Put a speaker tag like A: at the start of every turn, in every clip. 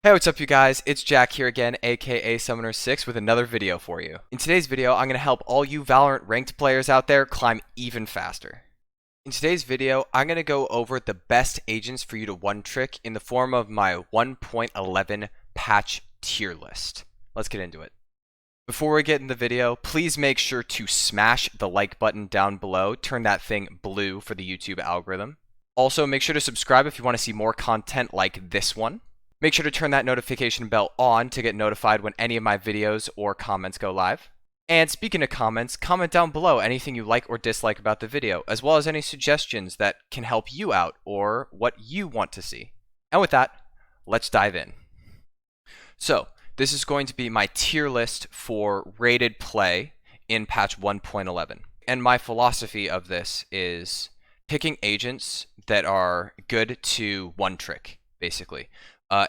A: Hey, what's up you guys? It's Jack here again, aka Summoner6 with another video for you. In today's video, I'm going to help all you Valorant ranked players out there climb even faster. In today's video, I'm going to go over the best agents for you to one-trick in the form of my 1.11 patch tier list. Let's get into it. Before we get in the video, please make sure to smash the like button down below, turn that thing blue for the YouTube algorithm. Also, make sure to subscribe if you want to see more content like this one. Make sure to turn that notification bell on to get notified when any of my videos or comments go live. And speaking of comments, comment down below anything you like or dislike about the video, as well as any suggestions that can help you out or what you want to see. And with that, let's dive in. So, this is going to be my tier list for rated play in patch 1.11. And my philosophy of this is picking agents that are good to one trick, basically.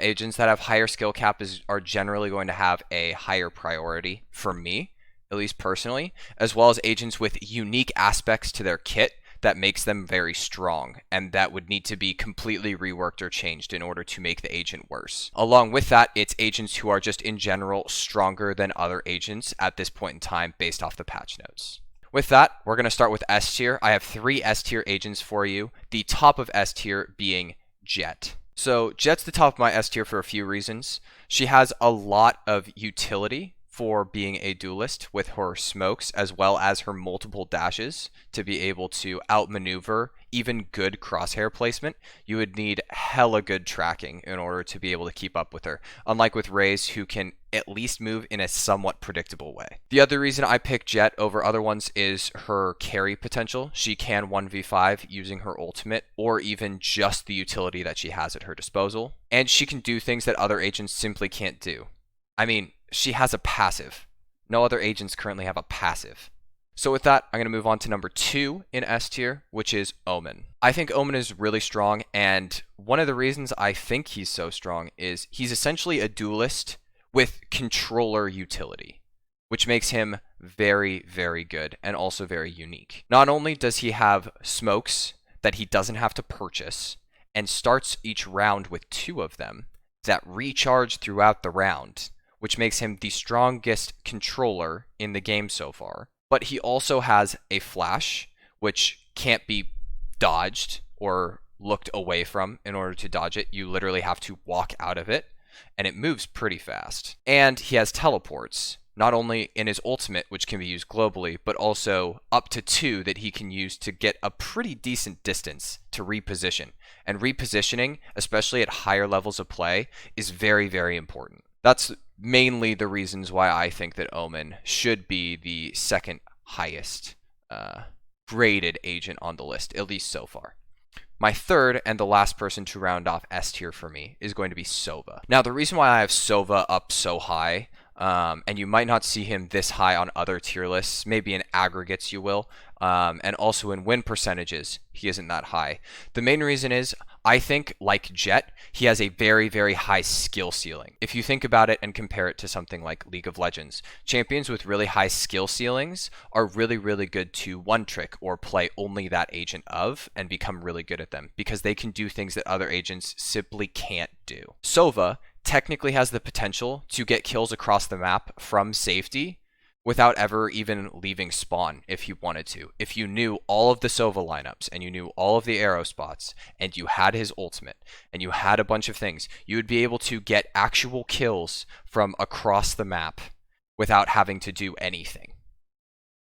A: Agents that have higher skill cap are generally going to have a higher priority for me, at least personally, as well as agents with unique aspects to their kit that makes them very strong, and that would need to be completely reworked or changed in order to make the agent worse. Along with that, it's agents who are just in general stronger than other agents at this point in time based off the patch notes. With that, we're going to start with S tier. I have 3 S tier agents for you, the top of S tier being Jett. So Jett's the top of my S tier for a few reasons. She has a lot of utility for being a duelist with her smokes as well as her multiple dashes to be able to outmaneuver even good crosshair placement. You would need hella good tracking in order to be able to keep up with her, unlike with Reyes, who can at least move in a somewhat predictable way. The other reason I pick Jett over other ones is her carry potential. She can 1v5 using her ultimate or even just the utility that she has at her disposal, and she can do things that other agents simply can't do. I mean, she has a passive. No other agents currently have a passive. So with that, I'm going to move on to number 2 in S tier, which is Omen. I think Omen is really strong, and one of the reasons I think he's so strong is he's essentially a duelist with controller utility, which makes him very, very good and also very unique. Not only does he have smokes that he doesn't have to purchase and starts each round with 2 of them that recharge throughout the round, which makes him the strongest controller in the game so far. But he also has a flash, which can't be dodged or looked away from in order to dodge it. You literally have to walk out of it, and it moves pretty fast. And he has teleports, not only in his ultimate, which can be used globally, but also up to 2 that he can use to get a pretty decent distance to reposition. And repositioning, especially at higher levels of play, is very, very important. That's mainly the reasons why I think that Omen should be the second highest graded agent on the list, at least so far. My third and the last person to round off S tier for me is going to be Sova. Now, the reason why I have Sova up so high, and you might not see him this high on other tier lists, maybe in aggregates you will, and also in win percentages, he isn't that high. The main reason is, I think, like Jett, he has a very, very high skill ceiling. If you think about it and compare it to something like League of Legends, champions with really high skill ceilings are really, really good to one trick or play only that agent of and become really good at them because they can do things that other agents simply can't do. Sova technically has the potential to get kills across the map from safety without ever even leaving spawn if you wanted to. If you knew all of the Sova lineups and you knew all of the arrow spots and you had his ultimate and you had a bunch of things, you would be able to get actual kills from across the map without having to do anything.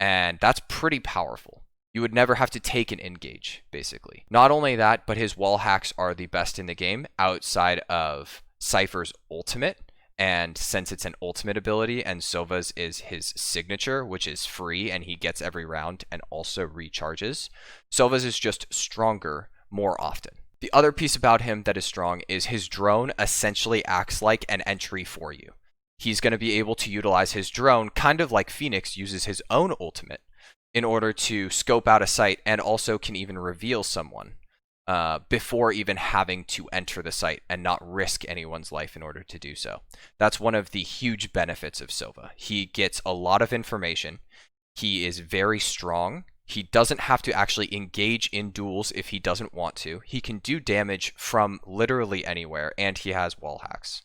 A: And that's pretty powerful. You would never have to take an engage, basically. Not only that, but his wall hacks are the best in the game outside of Cypher's ultimate. And since it's an ultimate ability and Sova's is his signature, which is free and he gets every round and also recharges, Sova's is just stronger more often. The other piece about him that is strong is his drone essentially acts like an entry for you. He's going to be able to utilize his drone kind of like Phoenix uses his own ultimate in order to scope out a site and also can even reveal someone before even having to enter the site and not risk anyone's life in order to do so. That's one of the huge benefits of Sova. He gets a lot of information. He is very strong. He doesn't have to actually engage in duels if he doesn't want to. He can do damage from literally anywhere, and he has wall hacks.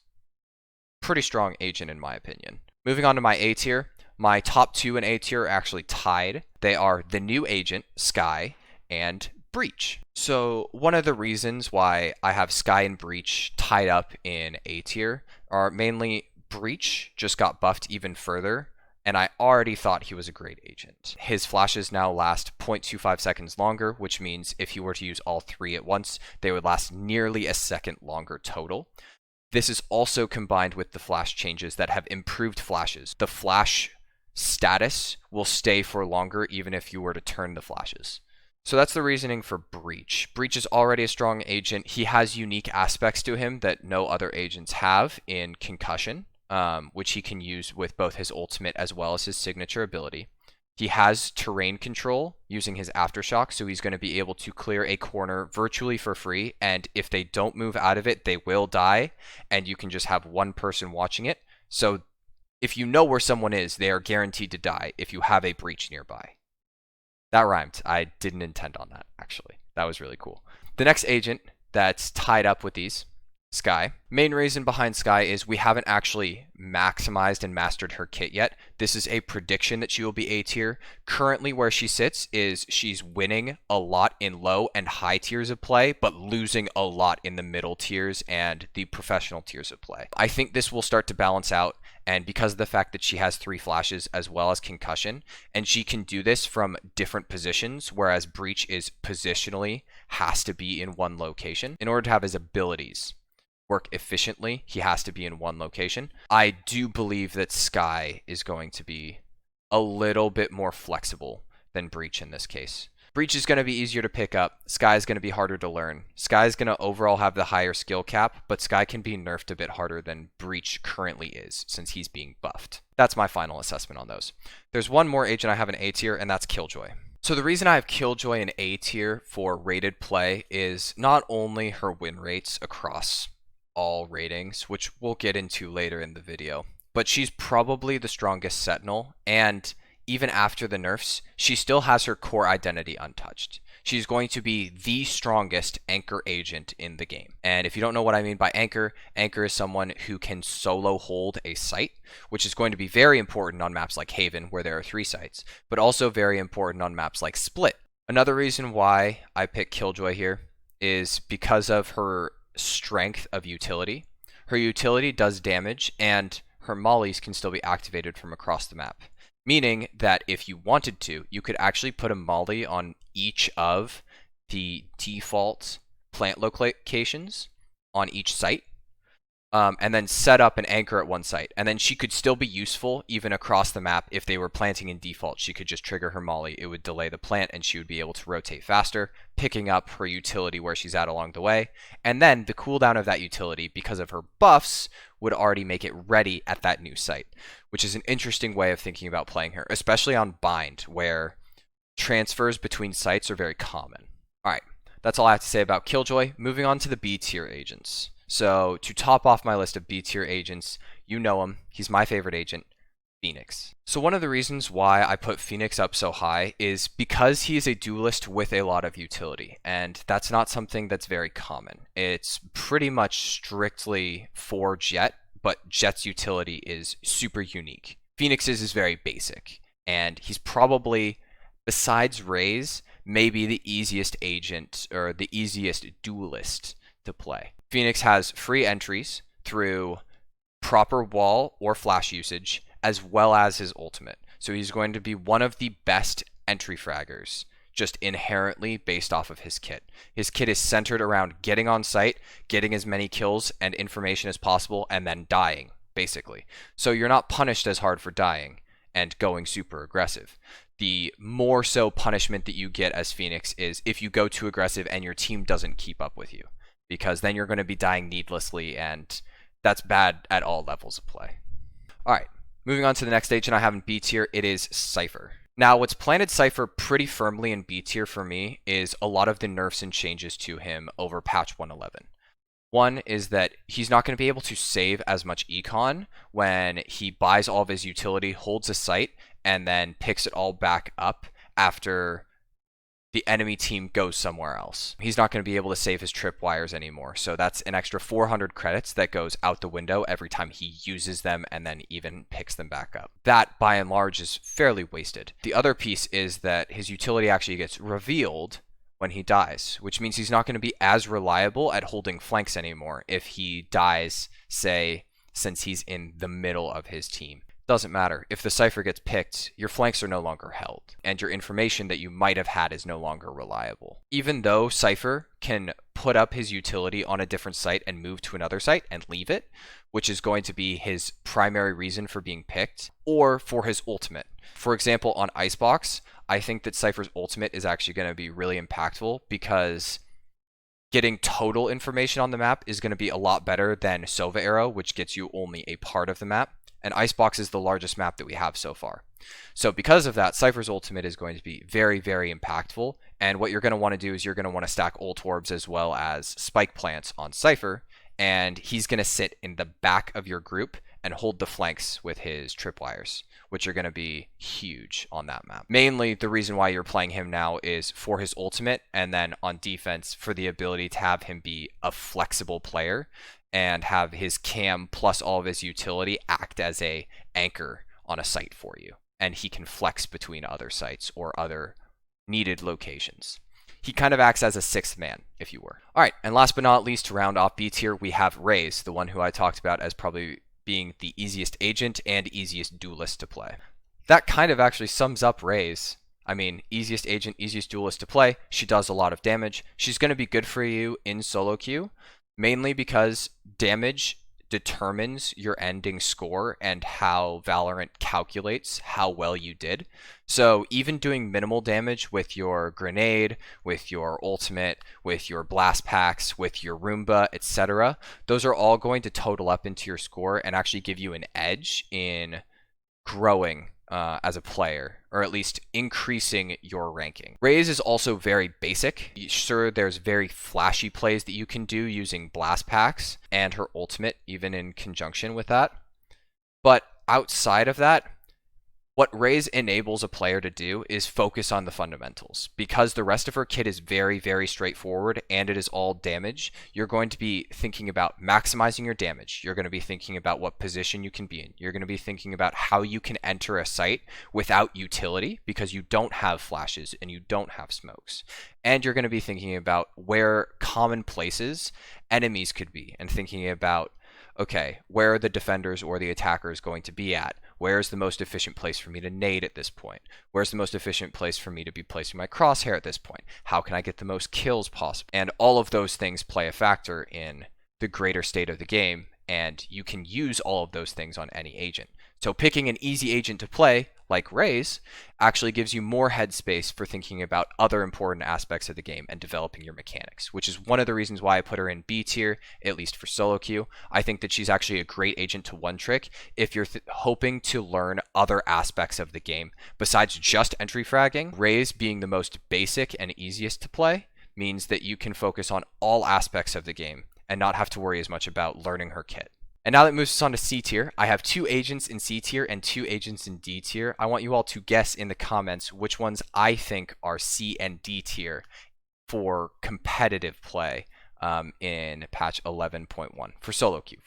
A: pretty strong agent in my opinion. Moving on to my A tier, my top 2 in A tier are actually tied. They are the new agent, Skye, and Breach. So one of the reasons why I have Skye and Breach tied up in A tier are mainly Breach just got buffed even further, and I already thought he was a great agent. His flashes now last 0.25 seconds longer, which means if he were to use all 3 at once, they would last nearly a second longer total. This is also combined with the flash changes that have improved flashes. The flash status will stay for longer even if you were to turn the flashes. So that's the reasoning for Breach. Breach is already a strong agent. He has unique aspects to him that no other agents have in Concussion, which he can use with both his ultimate as well as his signature ability. He has terrain control using his Aftershock, so he's going to be able to clear a corner virtually for free, and if they don't move out of it, they will die, and you can just have one person watching it. So if you know where someone is, they are guaranteed to die if you have a Breach nearby. That rhymed. I didn't intend on that, actually. That was really cool. The next agent that's tied up with these, Skye. Main reason behind Skye is we haven't actually maximized and mastered her kit yet. This is a prediction that she will be A tier. Currently where she sits is she's winning a lot in low and high tiers of play, but losing a lot in the middle tiers and the professional tiers of play. I think this will start to balance out, and because of the fact that she has 3 flashes as well as Concussion, and she can do this from different positions, whereas Breach is positionally has to be in one location. In order to have his abilities work efficiently, he has to be in one location. I do believe that Skye is going to be a little bit more flexible than Breach in this case. Breach is going to be easier to pick up. Skye is going to be harder to learn. Skye is going to overall have the higher skill cap, but Skye can be nerfed a bit harder than Breach currently is since he's being buffed. That's my final assessment on those. There's one more agent I have in A tier, and that's Killjoy. So the reason I have Killjoy in A tier for rated play is not only her win rates across all ratings, which we'll get into later in the video, but she's probably the strongest Sentinel, and even after the nerfs, she still has her core identity untouched. She's going to be the strongest anchor agent in the game. And if you don't know what I mean by anchor, anchor is someone who can solo hold a site, which is going to be very important on maps like Haven, where there are 3 sites, but also very important on maps like Split. Another reason why I pick Killjoy here is because of her strength of utility. Her utility does damage, and her mollies can still be activated from across the map. Meaning that if you wanted to, you could actually put a molly on each of the default plant locations on each site, and then set up an anchor at one site. And then she could still be useful even across the map. If they were planting in default, she could just trigger her molly. It would delay the plant, and she would be able to rotate faster, picking up her utility where she's at along the way. And then the cooldown of that utility, because of her buffs, would already make it ready at that new site, which is an interesting way of thinking about playing her, especially on Bind, where transfers between sites are very common. All right, that's all I have to say about Killjoy. Moving on to the B tier agents. So to top off my list of B tier agents, you know him, he's my favorite agent, Phoenix. So one of the reasons why I put Phoenix up so high is because he is a duelist with a lot of utility, and that's not something that's very common. It's pretty much strictly for Jett, but Jett's utility is super unique. Phoenix's is very basic, and he's probably, besides Raze, maybe the easiest agent or the easiest duelist to play. Phoenix has free entries through proper wall or flash usage, as well as his ultimate. So he's going to be one of the best entry fraggers, just inherently based off of his kit. His kit is centered around getting on site, getting as many kills and information as possible, and then dying, basically. So you're not punished as hard for dying and going super aggressive. The more so punishment that you get as Phoenix is if you go too aggressive and your team doesn't keep up with you, because then you're going to be dying needlessly, and that's bad at all levels of play. All right, moving on to the next agent I have in B tier, it is Cypher. Now, what's planted Cypher pretty firmly in B tier for me is a lot of the nerfs and changes to him over patch 111. One is that he's not going to be able to save as much econ when he buys all of his utility, holds a site, and then picks it all back up after the enemy team goes somewhere else. He's not going to be able to save his tripwires anymore. So that's an extra 400 credits that goes out the window every time he uses them and then even picks them back up. That, by and large, is fairly wasted. The other piece is that his utility actually gets revealed when he dies, which means he's not going to be as reliable at holding flanks anymore if he dies, say, since he's in the middle of his team. Doesn't matter. If the Cypher gets picked, your flanks are no longer held, and your information that you might have had is no longer reliable. Even though Cypher can put up his utility on a different site and move to another site and leave it, which is going to be his primary reason for being picked, or for his ultimate. For example, on Icebox, I think that Cypher's ultimate is actually going to be really impactful because getting total information on the map is going to be a lot better than Sova Arrow, which gets you only a part of the map. And Icebox is the largest map that we have so far. So because of that, Cypher's ultimate is going to be very, very impactful. And what you're going to want to do is you're going to want to stack ult orbs as well as spike plants on Cypher. And he's going to sit in the back of your group and hold the flanks with his tripwires, which are going to be huge on that map. Mainly, the reason why you're playing him now is for his ultimate, and then on defense for the ability to have him be a flexible player and have his cam plus all of his utility act as a anchor on a site for you. And he can flex between other sites or other needed locations. He kind of acts as a sixth man, if you were. All right, and last but not least, to round off B tier, we have Reyes, the one who I talked about as probably being the easiest agent and easiest duelist to play. That kind of actually sums up Reyes. I mean, easiest agent, easiest duelist to play. She does a lot of damage. She's going to be good for you in solo queue, mainly because damage determines your ending score and how Valorant calculates how well you did. So even doing minimal damage with your grenade, with your ultimate, with your blast packs, with your Roomba, etc., those are all going to total up into your score and actually give you an edge in growing as a player, or at least increasing your ranking. Raze is also very basic. Sure, there's very flashy plays that you can do using blast packs and her ultimate, even in conjunction with that. But outside of that, what Raze enables a player to do is focus on the fundamentals. Because the rest of her kit is very, very straightforward and it is all damage, you're going to be thinking about maximizing your damage. You're going to be thinking about what position you can be in. You're going to be thinking about how you can enter a site without utility because you don't have flashes and you don't have smokes. And you're going to be thinking about where common places enemies could be and thinking about, okay, where are the defenders or the attackers going to be at? Where's the most efficient place for me to nade at this point? Where's the most efficient place for me to be placing my crosshair at this point? How can I get the most kills possible? And all of those things play a factor in the greater state of the game, and you can use all of those things on any agent. So picking an easy agent to play, like Reyes, actually gives you more headspace for thinking about other important aspects of the game and developing your mechanics, which is one of the reasons why I put her in B tier, at least for solo queue. I think that she's actually a great agent to one trick if you're hoping to learn other aspects of the game. Besides just entry fragging, Reyes being the most basic and easiest to play means that you can focus on all aspects of the game and not have to worry as much about learning her kit. And now that moves us on to C tier. I have 2 agents in C tier and 2 agents in D tier. I want you all to guess in the comments which ones I think are C and D tier for competitive play in patch 11.1 for solo queue.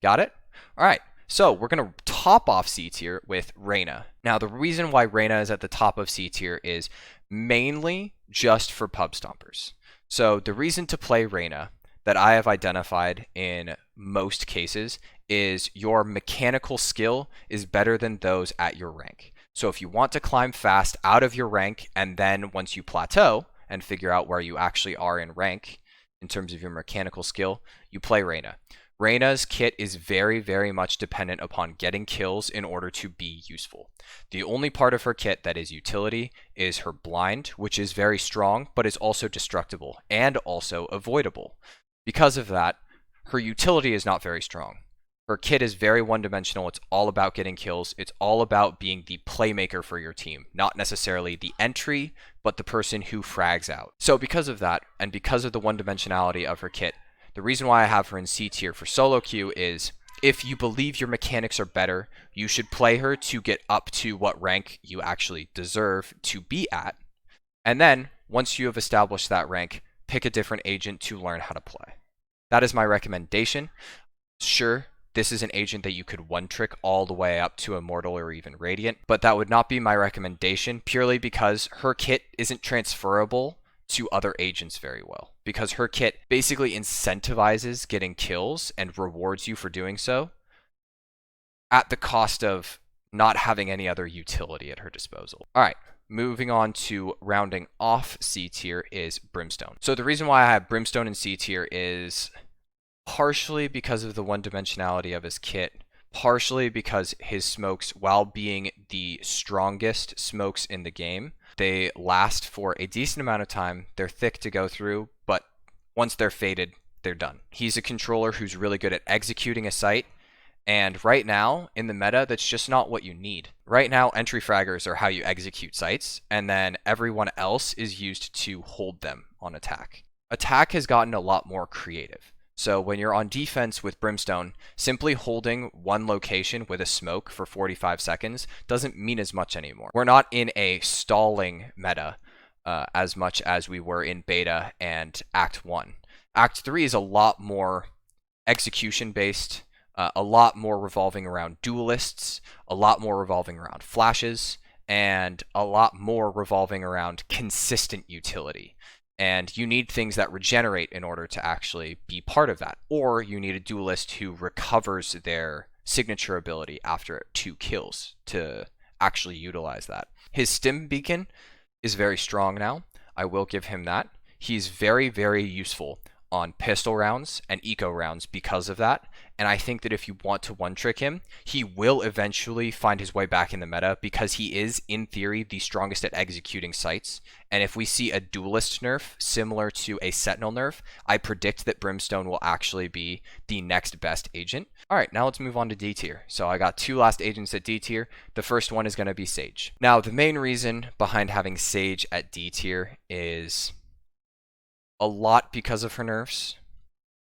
A: Got it? All right. So we're going to top off C tier with Reyna. Now the reason why Reyna is at the top of C tier is mainly just for pub stompers. So the reason to play Reyna that I have identified in most cases is your mechanical skill is better than those at your rank. So if you want to climb fast out of your rank, and then once you plateau and figure out where you actually are in rank in terms of your mechanical skill, you play Reyna. Reyna's kit is very, very much dependent upon getting kills in order to be useful. The only part of her kit that is utility is her blind, which is very strong, but is also destructible and also avoidable. Because of that, her utility is not very strong. Her kit is very one-dimensional. It's all about getting kills. It's all about being the playmaker for your team, not necessarily the entry, but the person who frags out. So because of that, and because of the one-dimensionality of her kit, the reason why I have her in C tier for solo queue is If you believe your mechanics are better, you should play her to get up to what rank you actually deserve to be at. And then, once you have established that rank, pick a different agent to learn how to play. That is my recommendation. Sure, this is an agent that you could one-trick all the way up to Immortal or even Radiant, but that would not be my recommendation purely because her kit isn't transferable to other agents very well. Because her kit basically incentivizes getting kills and rewards you for doing so at the cost of not having any other utility at her disposal. All right. Moving on to rounding off C tier is Brimstone. So the reason why I have Brimstone in C tier is partially because of the one-dimensionality of his kit, partially because his smokes, while being the strongest smokes in the game, they last for a decent amount of time. They're thick to go through, but once they're faded, they're done. He's a controller who's really good at executing a site, and right now, in the meta, that's just not what you need. Right now, entry fraggers are how you execute sites, and then everyone else is used to hold them on attack. Attack has gotten a lot more creative. So when you're on defense with Brimstone, simply holding one location with a smoke for 45 seconds doesn't mean as much anymore. We're not in a stalling meta as much as we were in beta and Act 1. Act 3 is a lot more execution-based, a lot more revolving around duelists, a lot more revolving around flashes, and a lot more revolving around consistent utility. And you need things that regenerate in order to actually be part of that. Or you need a duelist who recovers their signature ability after 2 kills to actually utilize that. His stim beacon is very strong now. I will give him that. He's very, very useful on pistol rounds and eco rounds because of that. And I think that if you want to one-trick him, he will eventually find his way back in the meta because he is, in theory, the strongest at executing sites. And if we see a duelist nerf similar to a sentinel nerf, I predict that Brimstone will actually be the next best agent. All right, now let's move on to D tier. So I got 2 last agents at D tier. The first one is going to be Sage. Now, the main reason behind having Sage at D tier is a lot because of her nerfs,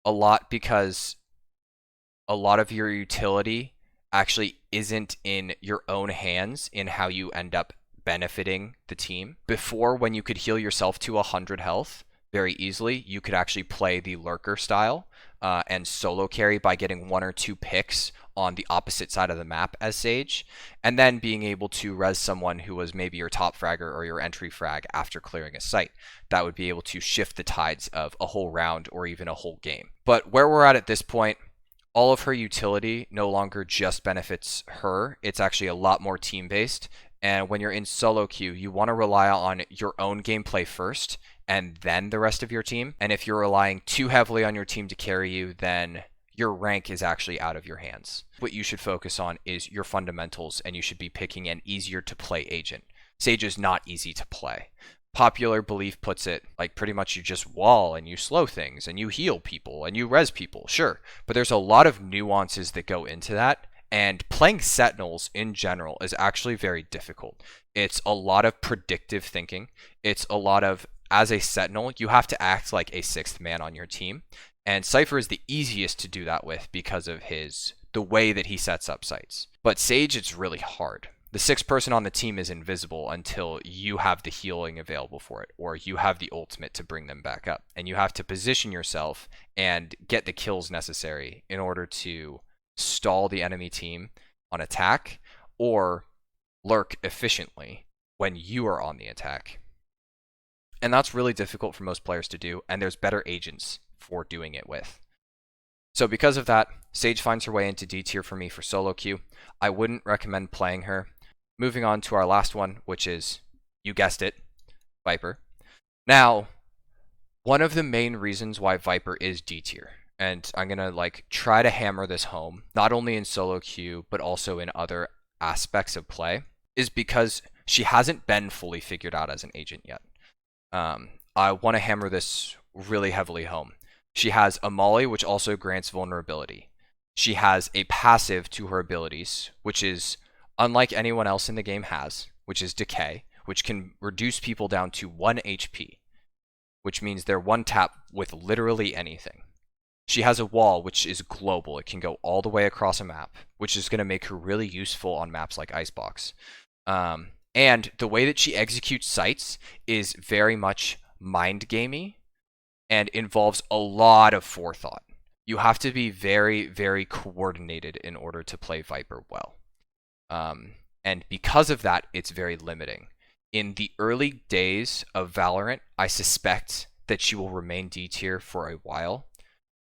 A: a lot because a lot of your utility actually isn't in your own hands in how you end up benefiting the team. Before, when you could heal yourself to 100 health very easily, you could actually play the lurker style and solo carry by getting 1 or 2 picks on the opposite side of the map as Sage, and then being able to res someone who was maybe your top fragger or your entry frag after clearing a site. That would be able to shift the tides of a whole round or even a whole game. But where we're at this point, all of her utility no longer just benefits her. It's actually a lot more team-based. And when you're in solo queue, you want to rely on your own gameplay first and then the rest of your team. And if you're relying too heavily on your team to carry you, then your rank is actually out of your hands. What you should focus on is your fundamentals, and you should be picking an easier to play agent. Sage is not easy to play. Popular belief puts it like pretty much you just wall and you slow things and you heal people and you res people, sure. But there's a lot of nuances that go into that, and playing Sentinels in general is actually very difficult. It's a lot of predictive thinking. It's a lot of, as a Sentinel, you have to act like a 6th man on your team. And Cypher is the easiest to do that with because of the way that he sets up sites. But Sage, it's really hard. The 6th person on the team is invisible until you have the healing available for it, or you have the ultimate to bring them back up. And you have to position yourself and get the kills necessary in order to stall the enemy team on attack or lurk efficiently when you are on the attack. And that's really difficult for most players to do, and there's better agents for doing it with. So because of that, Sage finds her way into D tier for me for solo queue. I wouldn't recommend playing her. Moving on to our last one, which is, you guessed it, Viper. Now, one of the main reasons why Viper is D tier, and I'm gonna try to hammer this home, not only in solo queue, but also in other aspects of play, is because she hasn't been fully figured out as an agent yet. I want to hammer this really heavily home. She has a molly, which also grants vulnerability. She has a passive to her abilities, which is unlike anyone else in the game has, which is decay, which can reduce people down to 1 HP, which means they're one tap with literally anything. She has a wall which is global. It can go all the way across a map, which is going to make her really useful on maps like Icebox. And the way that she executes sights is very much mind gamey and involves a lot of forethought. You have to be very, very coordinated in order to play Viper well. And because of that, it's very limiting. In the early days of Valorant, I suspect that she will remain D tier for a while.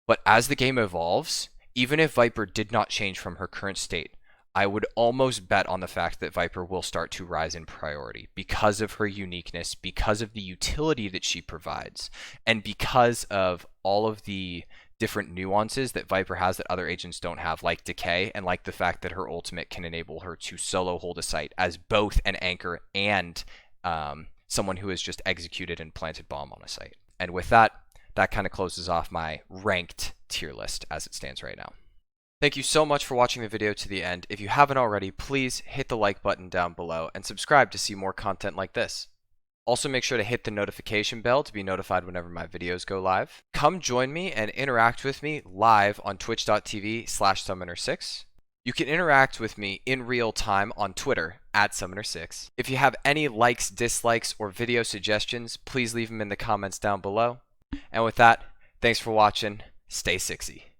A: But as the game evolves, even if Viper did not change from her current state, I would almost bet on the fact that Viper will start to rise in priority because of her uniqueness, because of the utility that she provides, and because of all of the different nuances that Viper has that other agents don't have, like decay, and like the fact that her ultimate can enable her to solo hold a site as both an anchor and someone who has just executed and planted bomb on a site. And with that, that kind of closes off my ranked tier list as it stands right now. Thank you so much for watching the video to the end. If you haven't already, please hit the like button down below and subscribe to see more content like this. Also, make sure to hit the notification bell to be notified whenever my videos go live. Come join me and interact with me live on twitch.tv/summoner6. You can interact with me in real time on Twitter @summoner6. If you have any likes, dislikes, or video suggestions, please leave them in the comments down below. And with that, thanks for watching. Stay 6y.